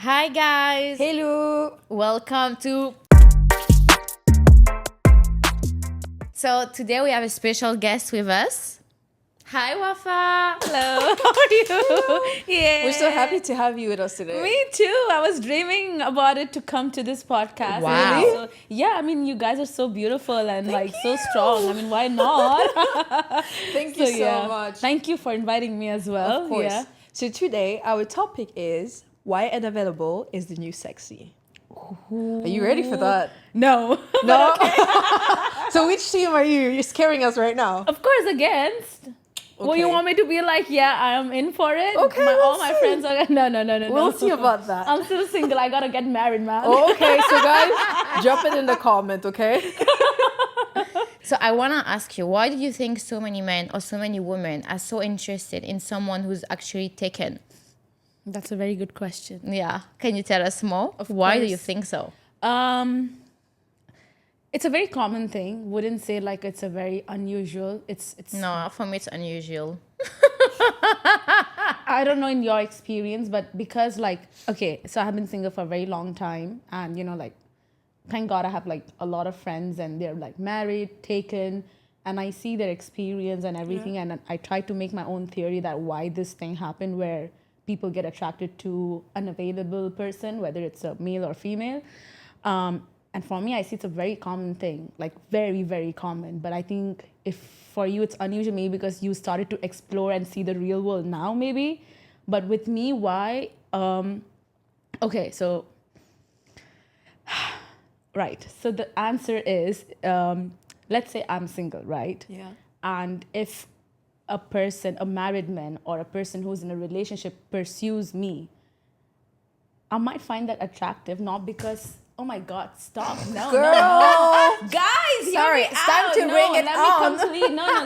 Hi guys. Hello. Welcome to. So today we have a special guest with us. Hi Wafa. Hello, how are you? Yeah. We're so happy to have you with us today. Me too. I was dreaming about it to come to this podcast. Wow. So, yeah, I mean, you guys are so beautiful and so strong. I mean, why not? Thank you so much. Thank you for inviting me as well. Of course. Yeah. So today our topic is why unavailable is the new sexy. Are you ready for that? No. No. So which team are you? You're scaring us right now. Of course, against. Well, you Okay. want me to be like, yeah, I am in for it? Okay, All we'll my see. friends are no. We'll see about that. I'm still single. I gotta get married, man. Okay, so guys, drop it in the comment, okay? So I want to ask you, why do you think so many men or so many women are so interested in someone who's actually taken? That's a very good question. Yeah. Can you tell us more? Why do you course. think so? It's a very common thing. Wouldn't say like it's a very unusual. It's No, for me it's unusual. I don't know in your experience, but because okay, so I have been single for a very long time, and thank God I have like a lot of friends and they're like married, taken, and I see their experience and everything, and I try to make my own theory that why this thing happened where people get attracted to unavailable person, whether it's a male or female. And for me, I see it's a very common thing, like very, very common. But I think if for you it's unusual, maybe because you started to explore and see the real world now, maybe. But with me, why? Okay, so right. So the answer is, let's say I'm single, right? Yeah. And if a person, a married man or a person who's in a relationship pursues me, I might find that attractive, not because, oh my God, stop. No, Girl. no. Guys, hear Sorry, me it's time out. to No, bring it let on. me complete. No,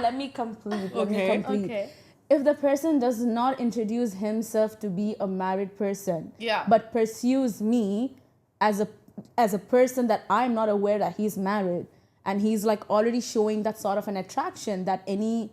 let me complete. Okay. If the person does not introduce himself to be a married person, Yeah. but pursues me as a person that I'm not aware that he's married, and he's like already showing that sort of an attraction that any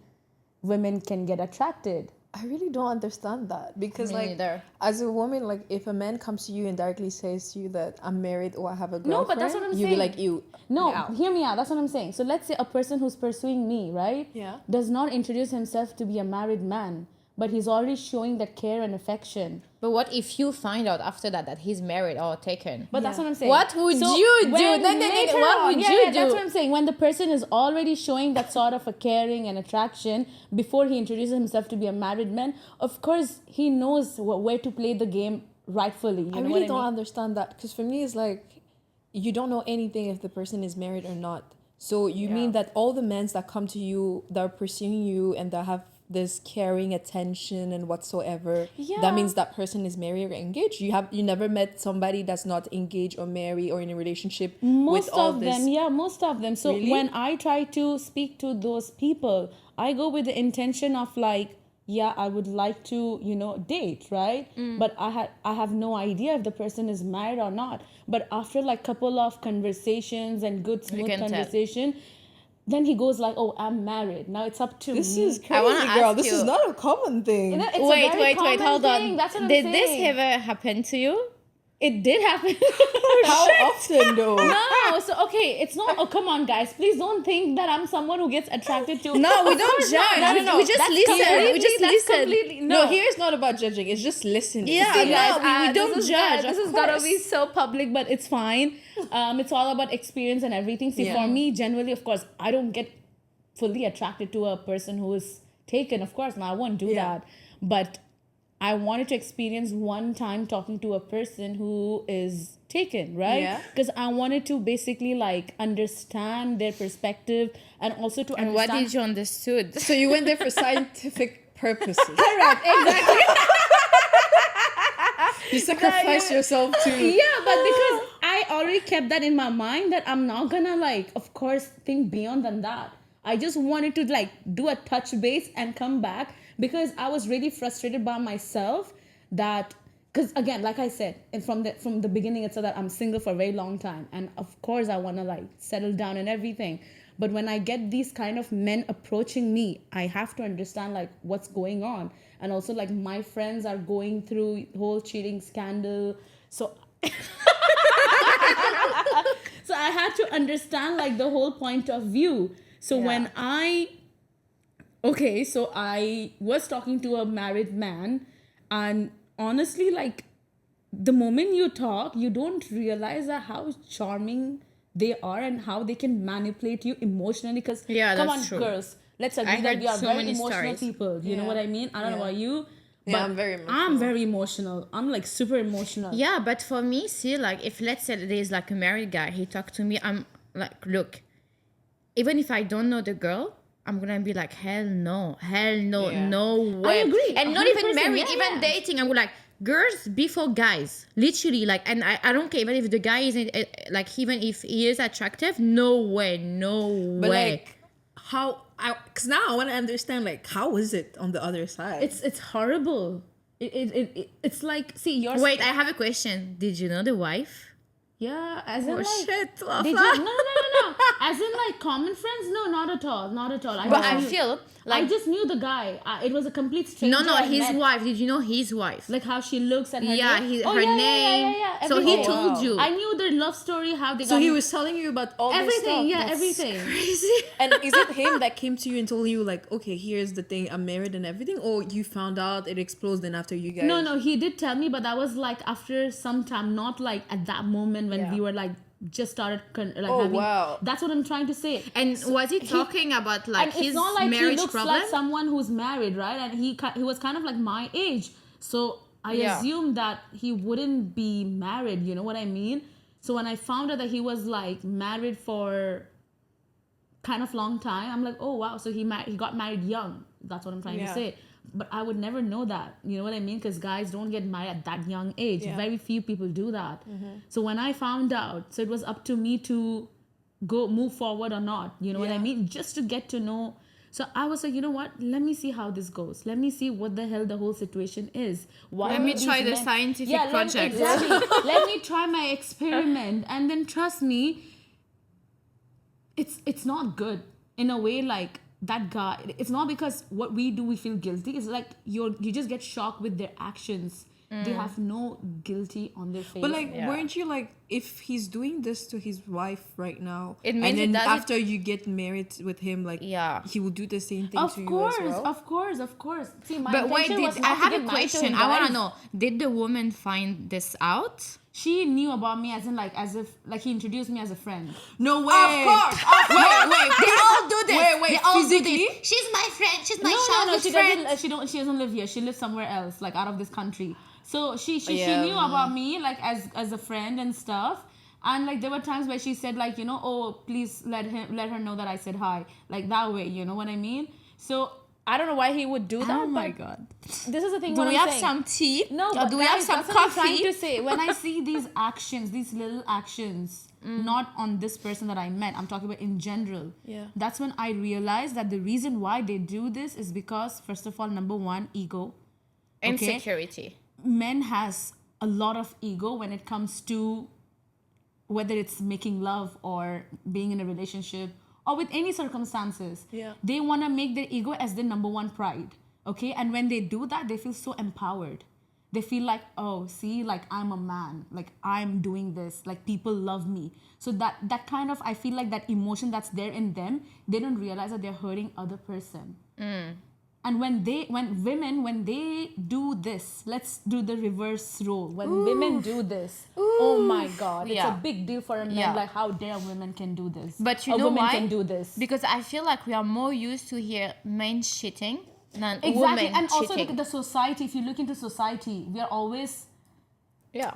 women can get attracted. I really don't understand that because Me neither. as a woman, like if a man comes to you and directly says to you that I'm married or I have a girlfriend, No, but that's what I'm you'll saying. be like, you. No, out. hear me out. That's what I'm saying. So let's say a person who's pursuing me, right? Yeah. Does not introduce himself to be a married man, but he's already showing that care and affection. But what if you find out after that he's married or taken? But that's what I'm saying. What would you do? when No, later what on- would yeah, you yeah, do? That's what I'm saying. When the person is already showing that sort of a caring and attraction before he introduces himself to be a married man, of course he knows where to play the game rightfully. You I know really what don't I mean? understand that because for me it's like you don't know anything if the person is married or not. So you mean that all the men that come to you that are pursuing you and that have this caring attention and whatsoever, Yeah. that means that person is married or engaged. You never met somebody that's not engaged or married or in a relationship Most with all of this. them, yeah, most of them. So Really? when I try to speak to those people, I go with the intention of like, yeah, I would like to, date, right? But I have no idea if the person is married or not. But after like couple of conversations and good smooth can tell. conversation, then he goes like, "Oh, I'm married. Now it's up to This me." is I wanna crazy, girl. ask This is you- not a common thing. You know, it's a Wait, very common hold on. thing. That's what I'm Did saying. this ever happen to you? It did happen. How often though? No, so okay, it's not. Oh, come on, guys! Please don't think that I'm someone who gets attracted to. No, we Of don't course not. judge. No. We just That's listen. We completely- just that's listen. completely- No, here it's not about judging. It's just listening. Yeah, See, no, guys, we don't this is judge. This of is gotta course. be so public, but it's fine. It's all about experience and everything. See, Yeah. for me, generally, of course, I don't get fully attracted to a person who is taken. Of course, no, I won't do Yeah. that. But I wanted to experience one time talking to a person who is taken, right? Yeah. Because I wanted to basically like understand their perspective and also to And understand. what did you understood? So you went there for scientific purposes. Correct, exactly. You sacrifice yourself to. Yeah, but because I already kept that in my mind that I'm not gonna like, of course, think beyond than that. I just wanted to like do a touch base and come back because I was really frustrated by myself that because again, like I said, and from the beginning, it's so that I'm single for a very long time, and of course I want to like settle down and everything. But when I get these kind of men approaching me, I have to understand like what's going on. And also like my friends are going through whole cheating scandal. So so I had to understand like the whole point of view. So when I was talking to a married man, and honestly, like the moment you talk, you don't realize that how charming they are and how they can manipulate you emotionally. Because come on, true. girls, let's agree I that heard we are so very many emotional stories. people. You know what I mean? I don't know about you. But Yeah, I'm very emotional. I'm very emotional. I'm like super emotional. Yeah, but for me, see, like if let's say there's like a married guy, he talked to me, I'm like, look, even if I don't know the girl, I'm gonna be like, hell no, Yeah. no way. agree, And not 100%, even married, yeah, even yeah. dating. I'm like, girls before guys, literally. Like, and I don't care even if the guy isn't like, even if he is attractive, no way, no But way. like, how? Because now I want to understand, like, how is it on the other side? It's horrible. It's like, see, yours. Wait, I have a question. Did you know the wife? Yeah, as in oh like. shit! Did Wafa. you? No. As in like common friends? No, not at all. Not at all. But I feel I like just knew the guy. It was a complete stranger. no, I his met. wife. Did you know his wife? Like how she looks and her Yeah, name. her name. Yeah. So he Everything. told you. I knew their love story, how they So got he in- was telling you about all this everything. stuff. Yeah, That's everything. Crazy. And is it him that came to you and told you, like, okay, here's the thing, I'm married and everything, or you found out it exploded and after you guys? No, he did tell me, but that was like after some time, not like at that moment when we were like just started having. wow. That's what I'm trying to say. And was he talking about like And his it's not like marriage he looks problem? like someone who's married, right? And he was kind of like my age, so I assumed that he wouldn't be married. You know what I mean? So when I found out that he was like married for kind of long time, I'm like, oh wow. So he got married young. That's what I'm trying to say. But I would never know that. You know what I mean? Because guys don't get married at that young age. Yeah. Very few people do that. So when I found out, so it was up to me to move forward or not. You know what I mean? Just to get to know. So I was like, you know what? Let me see how this goes. Let me see what the hell the whole situation is. Why Let me would try these the men- scientific project. Exactly. Let me try my experiment, and then trust me, it's not good in a way. Like that guy, it's not because what we do we feel guilty. It's like you just get shocked with their actions. They have no guilty on their face. But like, weren't you like, if he's doing this to his wife right now, It means and he then does it- after you get married with him, like, Yeah. he will do the same thing of to course, you as well? of course. See, my But wait, intention was I not to have get a married to question. him, I want guys. to know: did the woman find this out? She knew about me as in like as if like he introduced me as a friend. No way. Of course. Wait. They all do this. Wait, They all do physically? this. She's my friend. She's my No, childhood she friend. doesn't. She doesn't live here. She lives somewhere else, like out of this country. So she Yeah. knew about me like as a friend and stuff. And like there were times where she said like, you know, oh please let her know that I said hi, like that way. You know what I mean? So I don't know why he would do that. Oh my but god. This is the thing. Do what we I'm have saying. some tea? No, Or but do we have guys, some that's what I'm trying coffee? to say. When I see these actions, these little actions, not on this person that I met, I'm talking about in general. Yeah. That's when I realized that the reason why they do this is because, first of all, number one, ego. Okay? Insecurity. Men has a lot of ego when it comes to whether it's making love or being in a relationship or with any circumstances. Yeah. They want to make their ego as their number one pride. Okay. And when they do that, they feel so empowered. They feel like, oh, see, like I'm a man, like I'm doing this, like people love me. So that kind of, I feel like that emotion that's there in them, they don't realize that they're hurting other person. And when women do this, let's do the reverse role. When women do this, oh my God, it's Yeah. a big deal for a man. Yeah. Like, how dare women can do this? But you a know woman why? can do this. Because I feel like we are more used to hear men cheating than Exactly, women and also look cheating. at the society. If you look into society, we are always Yeah.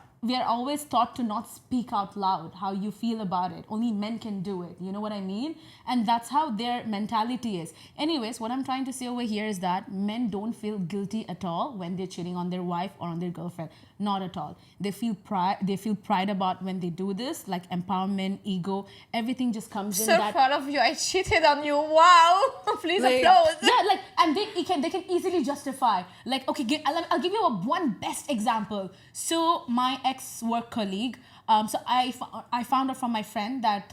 taught to not speak out loud how you feel about it. Only men can do it. You know what I mean? And that's how their mentality is. Anyways, what I'm trying to say over here is that men don't feel guilty at all when they're cheating on their wife or on their girlfriend. Not at all. They feel pride about when they do this, like empowerment, ego, everything just comes in that. proud of you. I cheated on you. Wow. Please Like- applause. Yeah, like, and they can easily justify. Like, okay, I'll give you one best example. So my ex-work colleague. So I found out from my friend that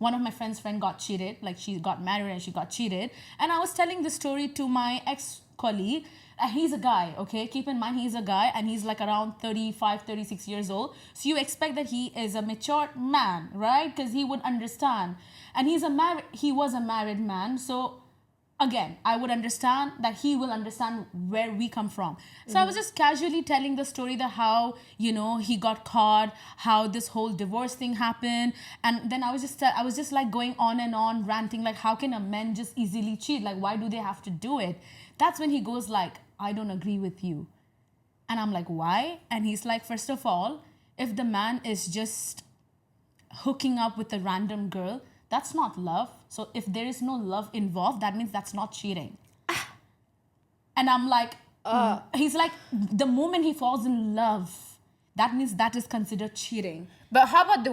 one of my friend's friend got cheated. Like she got married and she got cheated. And I was telling the story to my ex-colleague. He's a guy, okay? Keep in mind he's a guy and he's like around 35, 36 years old. So you expect that he is a mature man, right? Because he would understand. And he was a married man. So again, I would understand that he will understand where we come from. So I was just casually telling the story that how, he got caught, how this whole divorce thing happened. And then I was just like going on and on ranting, like, how can a man just easily cheat? Like, why do they have to do it? That's when he goes like, I don't agree with you. And I'm like, why? And he's like, first of all, if the man is just hooking up with a random girl, that's not love. So if there is no love involved, that means that's not cheating. And I'm like, he's like, the moment he falls in love, that means that is considered cheating. But how about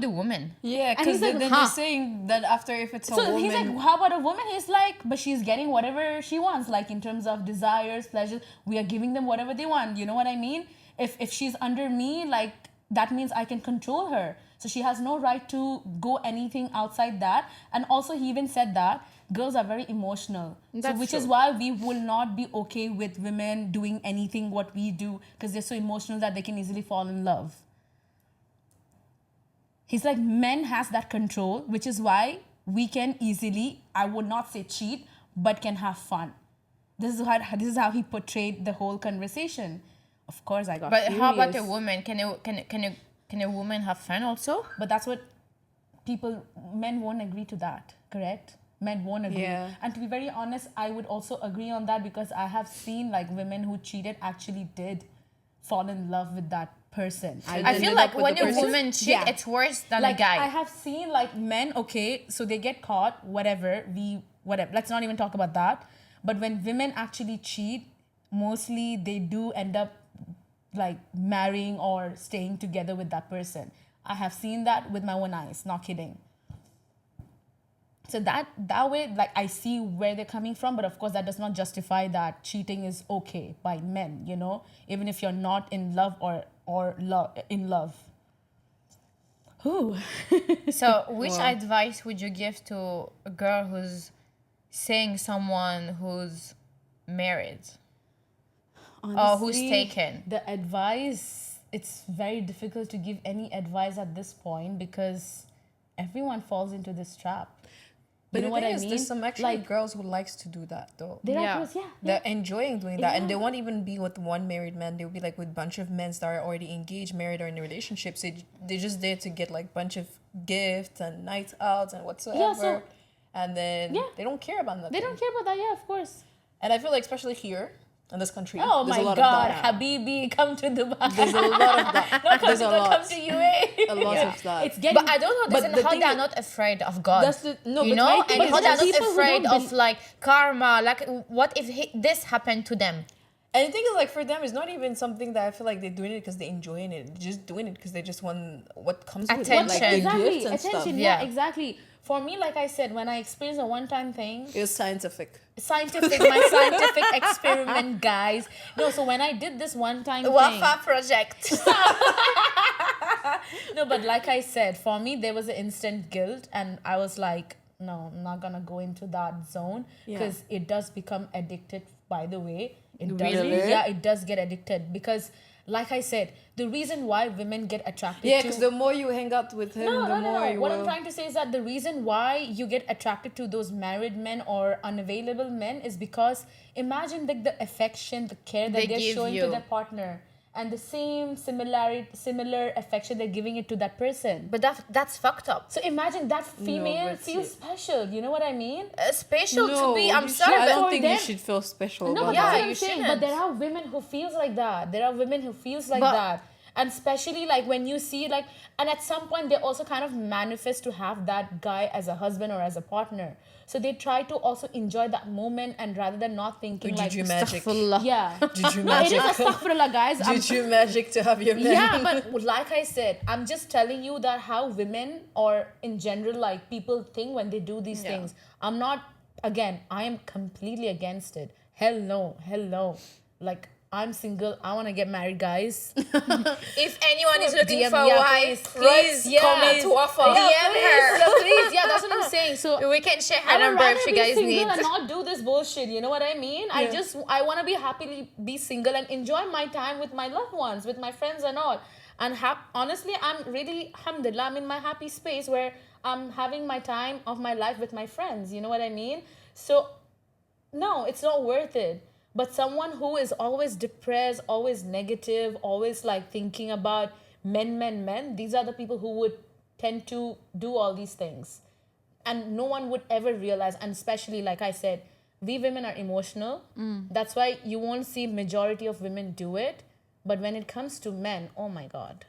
the woman? Yeah, And because he's like, then huh? you're saying that after if it's a So woman. he's like, how about a woman? He's like, but she's getting whatever she wants, like in terms of desires, pleasures. We are giving them whatever they want. You know what I mean? If she's under me, like that means I can control her. So she has no right to go anything outside that. And also he even said that girls are very emotional. Which is why we will not be okay with women doing anything what we do, because they're so emotional that they can easily fall in love. He's like, men has that control, which is why we can easily, I would not say cheat, but can have fun. This is how he portrayed the whole conversation. Of course, I got But furious. how about a woman? Can a woman have fun also? But that's what men won't agree to that, correct? Men won't agree. Yeah. And to be very honest, I would also agree on that, because I have seen like women who cheated actually did fall in love with that person. I feel like when a woman cheats, Yeah. it's worse than Like a guy. I have seen like men, okay, so they get caught, whatever, let's not even talk about that. But when women actually cheat, mostly they do end up like marrying or staying together with that person. I have seen that with my own eyes, not kidding. So that way, like I see where they're coming from, but of course that does not justify that cheating is okay by men, even if you're not in love or in love. Ooh. So which advice would you give to a girl who's seeing someone who's married? Honestly, or who's taken? The advice, it's very difficult to give any advice at this point, because everyone falls into this trap. But You know the what thing I is, mean? there's some actually Like, girls who likes to do that though. there are Yeah. girls, yeah. They're enjoying doing that, and they Yeah. won't even be with one married man. They'll be like with a bunch of men that are already engaged, married, or in relationships. They're just there to get like bunch of gifts and nights out and whatsoever. And then they don't care about that. They don't care about that, yeah, of course. And I feel like especially here in this country, Oh there's my a lot God, of that. Habibi, come to Dubai. There's a lot of that. Come to UAE. A lot of that. It's getting. But I don't But understand the how thing they're is- not afraid of God. That's the no. You but know, my and thing how is they're that not people who afraid don't of like karma. Like, what if this happened to them? And the thing is, like, for them, it's not even something that I feel like they're doing it because they're enjoying it. They're just doing it because they just want what comes with it, like Attention. the Exactly, gifts and attention, stuff. yeah, Yeah. exactly. For me, like I said, when I experienced a one-time thing, It was scientific. my scientific experiment, guys. No, so when I did this one-time thing, Wafa project. no, but like I said, for me there was an instant guilt, and I was like, no, I'm not gonna go into that zone, because it does become addicted. By the way, it does. Really? Yeah, it does get addicted, because, like I said, the reason why women get attracted Yeah, to because the more you hang out with him, the more you What will. I'm trying to say is that the reason why you get attracted to those married men or unavailable men is because imagine like the affection, the care that They they're give showing you. to their partner, and the same similar affection they're giving it to that person. But that's fucked up. So imagine that female but feels special. You know what I mean? Special to No, be. I'm you sorry, should- I but don't for think you them- should feel special No, about but Yeah, that's that. what you I'm saying. shouldn't. But there are women who feels like that. There are women who feels like But- that. And especially like when you see like, and at some point they also kind of manifest to have that guy as a husband or as a partner. So they try to also enjoy that moment, and rather than not thinking like, Juju magic. yeah, Juju no, it is magic. astaghfirullah, guys. I'm- Juju magic to have your man. yeah, but like I said, I'm just telling you that how women or in general like people think when they do these things. I'm not, again, I am completely against it. Hell no. Like I'm single. I want to get married, guys. If anyone is looking DM for a yeah, wife, please, please comment to Wafa. DM her. Please. Yeah, that's what I'm saying. So We can share her I would number rather if you be guys single need. and not do this bullshit. You know what I mean? I want to be happily be single and enjoy my time with my loved ones, with my friends and all. And honestly, I'm really, alhamdulillah, I'm in my happy space where I'm having my time of my life with my friends. You know what I mean? So no, it's not worth it. But someone who is always depressed, always negative, always like thinking about men, these are the people who would tend to do all these things. And no one would ever realize, and especially like I said, we women are emotional. That's why you won't see majority of women do it. But when it comes to men, oh my God.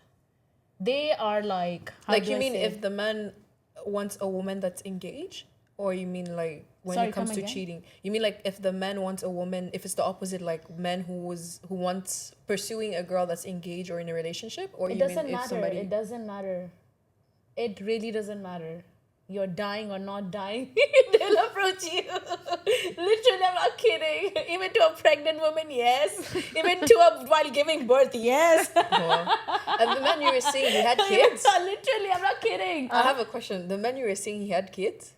They are like, Like, you mean if the man wants a woman that's engaged? Or you mean like when Sorry, it comes come to again? cheating? You mean like if the man wants a woman, if it's the opposite, like men who wants pursuing a girl that's engaged or in a relationship? Or it you doesn't mean if matter. somebody... It doesn't matter. It really doesn't matter. You're dying or not dying, they'll approach you. Literally, I'm not kidding. Even to a pregnant woman, yes. Even to while giving birth, yes. And the man you were saying, he had kids? Literally, I'm not kidding. I have a question. The man you were saying, he had kids?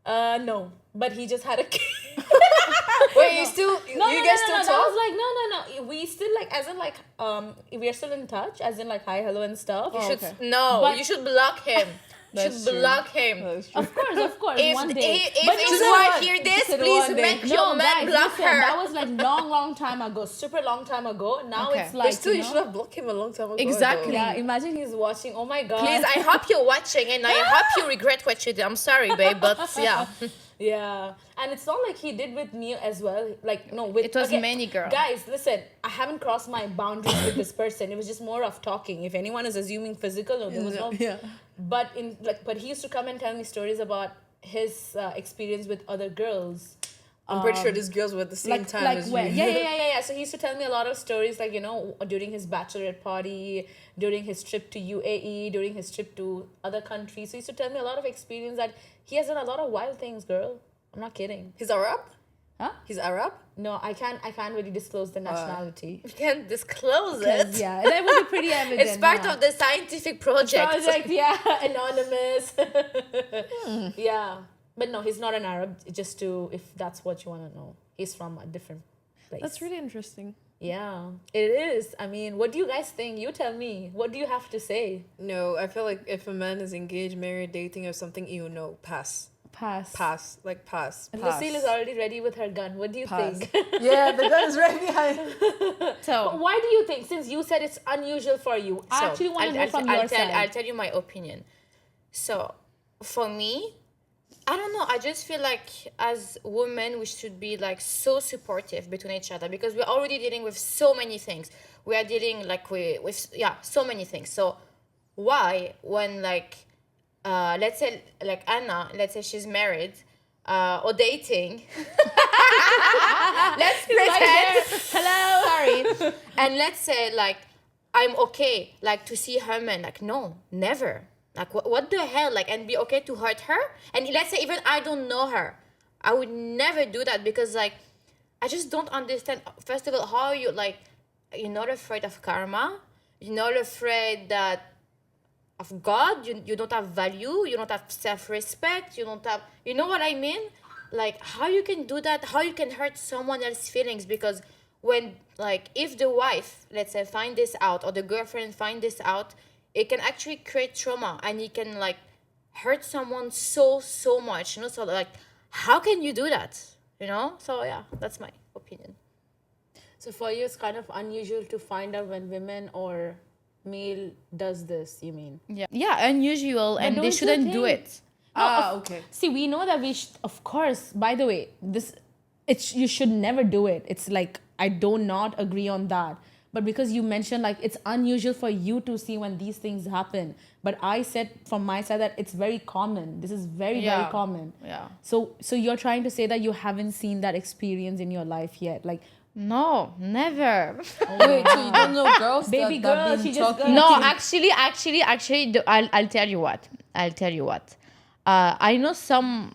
No, but he just had a kid. Wait, you guys still That talk? was like no. We still like, as in like we are still in touch, as in like hi, hello, and stuff. You should okay. you should block him. You should block him. That's true. Of course, If one day. if his wife hear this, please make your man block listen, her. that was like long time ago, super long time ago. Now Okay. it's But like, still, you you know, should have blocked him a long time ago. Exactly. yeah, imagine he's watching. Oh my God. Please, I hope you're watching and I hope you regret what you did. I'm sorry, babe, but yeah. Yeah, and it's not like he did with me as well. Like, no, with It was many girls. Guys, listen, I haven't crossed my boundaries with this person. It was just more of talking. If anyone is assuming physical, no, there was no. Yeah. But but he used to come and tell me stories about his experience with other girls. I'm pretty sure these girls were at the same time like as when? you. Yeah. So he used to tell me a lot of stories, like, you know, during his bachelorette party, during his trip to UAE, during his trip to other countries. So he used to tell me a lot of experience that he has done a lot of wild things, girl. I'm not kidding. He's Arab? Huh? He's Arab? No, I can't really disclose the nationality. You can't disclose Because, it. yeah, that would be pretty evident. It's part of the scientific project. yeah, anonymous. Yeah, but no, he's not an Arab. Just to, if that's what you want to know, he's from a different place. That's really interesting. Yeah, it is. I mean, what do you guys think? You tell me. What do you have to say? No, I feel like if a man is engaged, married, dating, or something, you know, pass. Pass. Pass. Like, pass. And Pass. Lucille is already ready with her gun. What do you Pass. think? Yeah, the gun is right behind. So Why do you think? Since you said it's unusual for you, I actually want to know from your side. I'll tell you my opinion. So, for me, I don't know. I just feel like as women, we should be like so supportive between each other because we're already dealing with so many things. We are dealing like with so many things. So, why when like let's say like Anna, let's say she's married or dating. Let's pretend. Hello. Sorry. And let's say like I'm okay like to see her man. Like no, never. Like what the hell? Like and be okay to hurt her. And let's say even I don't know her, I would never do that because like I just don't understand. First of all, how you like you're not afraid of karma. You're not afraid that of God. You don't have value. You don't have self-respect. You don't have. You know what I mean? Like how you can do that? How you can hurt someone else's feelings? Because when like if the wife, let's say, find this out or the girlfriend find this out, it can actually create trauma and it can like hurt someone so much. You know, so like how can you do that? You know? So yeah, that's my opinion. So for you, it's kind of unusual to find out when women or male does this. You mean? yeah, unusual, and don't they you shouldn't do think- it. Okay. See, we know that of course. By the way, you should never do it. It's like I do not agree on that. But because you mentioned like it's unusual for you to see when these things happen, but I said from my side that it's very common. This is very Yeah. very common. Yeah. So you're trying to say that you haven't seen that experience in your life yet, like. No, never. Wait, so you don't know girls Baby that girl, been she just talking No, to- actually, I'll tell you what. I know some.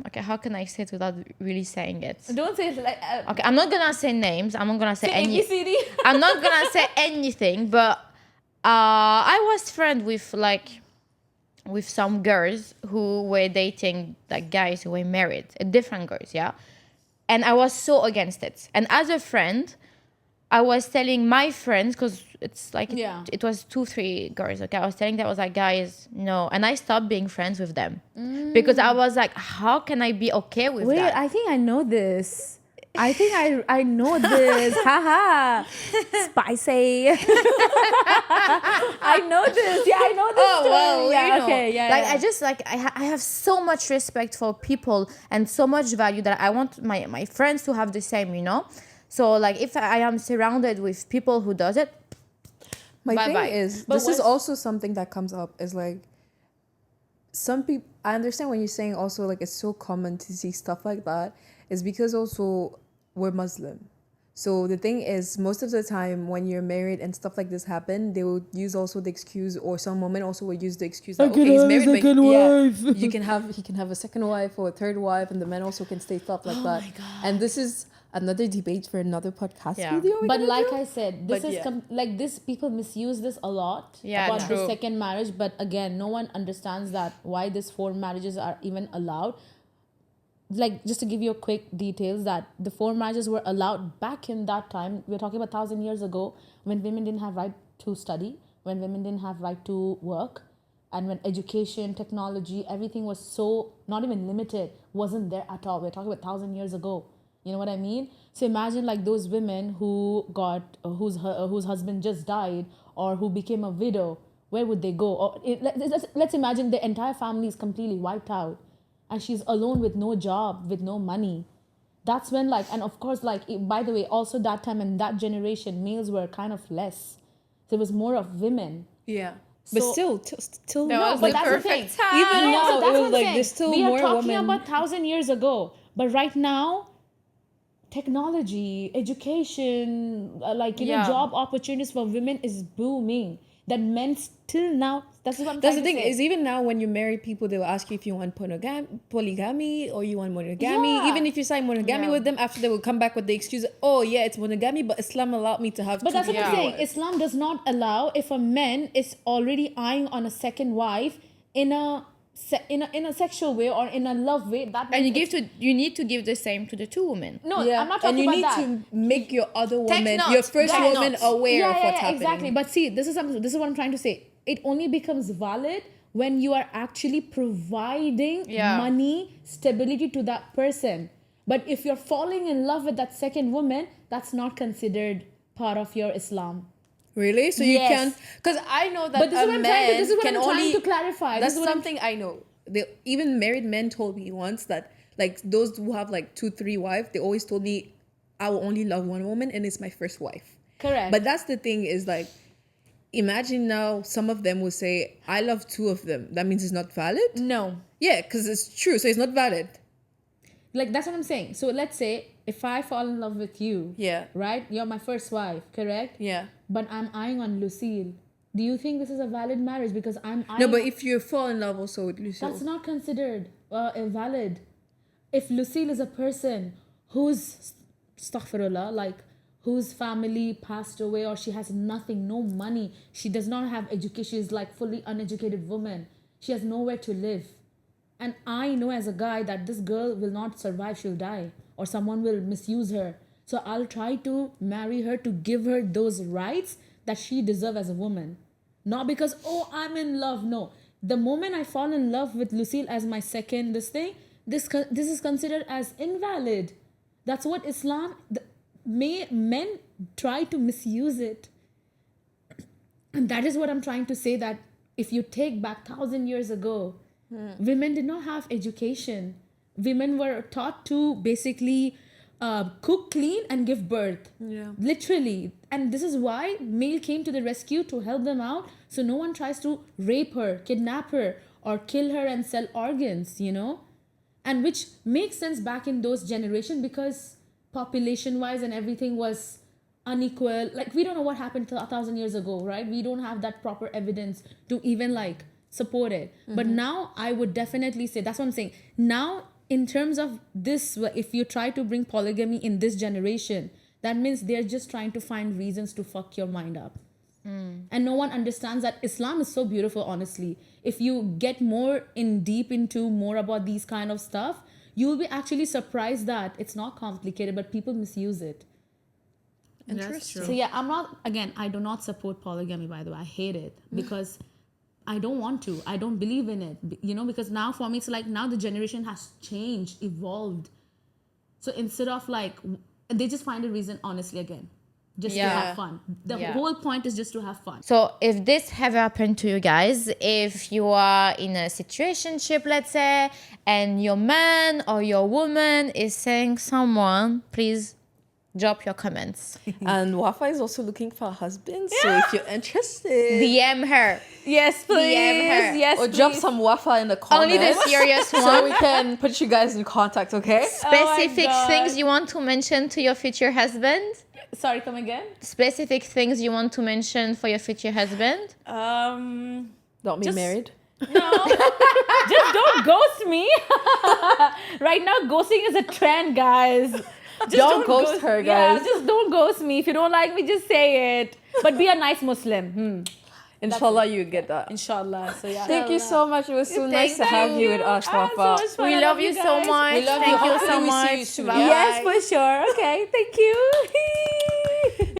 okay, how can I say it without really saying it? Don't say it like. Okay, I'm not gonna say names. I'm not gonna say any. ABCD. I'm not gonna say anything. But I was friends with some girls who were dating like guys who were married, different girls, yeah. And I was so against it. And as a friend, I was telling my friends, because it's like Yeah. it was 2-3 girls. Okay, I was telling them, I was like, guys, no, and I stopped being friends with them because I was like, how can I be okay with Wait, that? I think I know this. I think I know this. Haha. Spicy. I know this. Yeah, I know this. Oh well, story. Yeah, you know, okay, yeah. like yeah. I just like I have so much respect for people and so much value that I want my friends to have the same, you know. So like if I am surrounded with people who does it, My Bye-bye. thing is, But this is once- also something that comes up is like, some people, I understand when you're saying also like it's so common to see stuff like that, is because also we're Muslim. So the thing is, most of the time when you're married and stuff like this happen, they will use also the excuse, or some women also will use the excuse that, okay, he's married, but yeah, he can have a second wife or a third wife, and the men also can say stuff like that. my God. And this is another debate for another podcast Yeah. video. we're But gonna like do. I said, this But is yeah. like this. People misuse this a lot Yeah, about the true. second marriage. But again, no one understands that why these 4 marriages are even allowed. Like, just to give you a quick details, that the 4 marriages were allowed back in that time. We're talking about 1,000 years ago, when women didn't have right to study, when women didn't have right to work, and when education, technology, everything was so not even limited, wasn't there at all. We're talking about 1,000 years ago. You know what I mean? So imagine like those women who got whose husband just died, or who became a widow. Where would they go? Or let's imagine the entire family is completely wiped out, and she's alone with no job, with no money. That's when like, and of course like, by the way, also that time and that generation, males were kind of less. There was more of women. Yeah. But So- still That no, was But the that's the perfect thing. time. Even No, now, so it that's was what I'm like saying. there's still we more are talking women. about 1,000 years ago, but right now, technology, education, like you know, Yeah. job opportunities for women is booming. That men still now. That's what I'm That's the trying thing, to say. is even now when you marry people, they will ask you if you want polygamy or you want monogamy. Yeah. Even if you sign monogamy Yeah. with them, after they will come back with the excuse, oh yeah, it's monogamy, but Islam allowed me to have But two that's what I'm people. saying. Islam does not allow if a man is already eyeing on a second wife in a in a sexual way or in a love way. That And means you need to give the same to the 2 women. no, Yeah. I'm not talking and you about need that. to make your other woman, notes. your first Take woman, notes. aware of what's happening. Exactly. But see, this is what I'm trying to say. It only becomes valid when you are actually providing Yeah. money, stability to that person. But if you're falling in love with that second woman, that's not considered part of your Islam. Really? So you Yes. can't, because I know that But this is a what I'm man trying to- this is what can I'm trying only to clarify. This That's is what I'm- something I know. Even married men told me once that like those who have like 2-3 wives, they always told me I will only love one woman and it's my first wife. Correct. But that's the thing, is like, imagine now some of them will say I love 2 of them. That means it's not valid. No. Yeah, because it's true. So it's not valid. Like, that's what I'm saying. So let's say if I fall in love with you, Yeah. right? You're my first wife, correct? Yeah. But I'm eyeing on Lucille. Do you think this is a valid marriage? Because I'm eyeing No, but if you fall in love also with Lucille, that's not considered invalid. If Lucille is a person whose, astaghfirullah, like whose family passed away, or she has nothing, no money, she does not have education, she's like fully uneducated woman, she has nowhere to live, and I know as a guy that this girl will not survive, she'll die, or someone will misuse her. So I'll try to marry her to give her those rights that she deserves as a woman. Not because, oh, I'm in love. No. The moment I fall in love with Lucille as my second this is considered as invalid. That's what Islam, men try to misuse it. And that is what I'm trying to say, that if you take back 1,000 years ago, women did not have education. Women were taught to basically cook, clean, and give birth. Yeah. Literally. And this is why male came to the rescue to help them out. So no one tries to rape her, kidnap her, or kill her and sell organs, you know? And which makes sense back in those generations, because population-wise and everything was unequal. Like, we don't know what happened 1,000 years ago, right? We don't have that proper evidence to even like support it. But now I would definitely say, that's what I'm saying. Now in terms of this, if you try to bring polygamy in this generation, that means they're just trying to find reasons to fuck your mind up. And no one understands that Islam is so beautiful, honestly. If you get more in deep into more about these kind of stuff, you will be actually surprised that it's not complicated, but people misuse it. Interesting. So yeah, I do not support polygamy, by the way. I hate it because I don't want to. I don't believe in it, because now for me, it's like now the generation has changed, evolved. So instead of like, they just find a reason, honestly, again, just to have fun. The whole point is just to have fun. So if this ever happened to you guys, if you are in a situationship, let's say, and your man or your woman is saying someone, please drop your comments. And Wafa is also looking for a husband, so if you're interested, DM her. Yes, please. DM her. Yes, or drop some Wafa in the comments. Only the serious so one. we can put you guys in contact, okay? Specific God. things you want to mention to your future husband? Sorry, come again? Specific things you want to mention for your future husband? Don't be Just- married. No, just don't ghost me. Right now, ghosting is a trend, guys. Just Don't ghost her, Yeah, guys. just don't ghost me. If you don't like me, just say it. But be a nice Muslim. Inshallah, you get that. Inshallah. So yeah. Thank you so much. It was so nice to have you with us, Ah, Wafa. so much fun. We I love you so guys. much. We love Thank you. you so Hopefully we see much. you soon, Bye. yeah? Yes, for sure. Okay, thank you.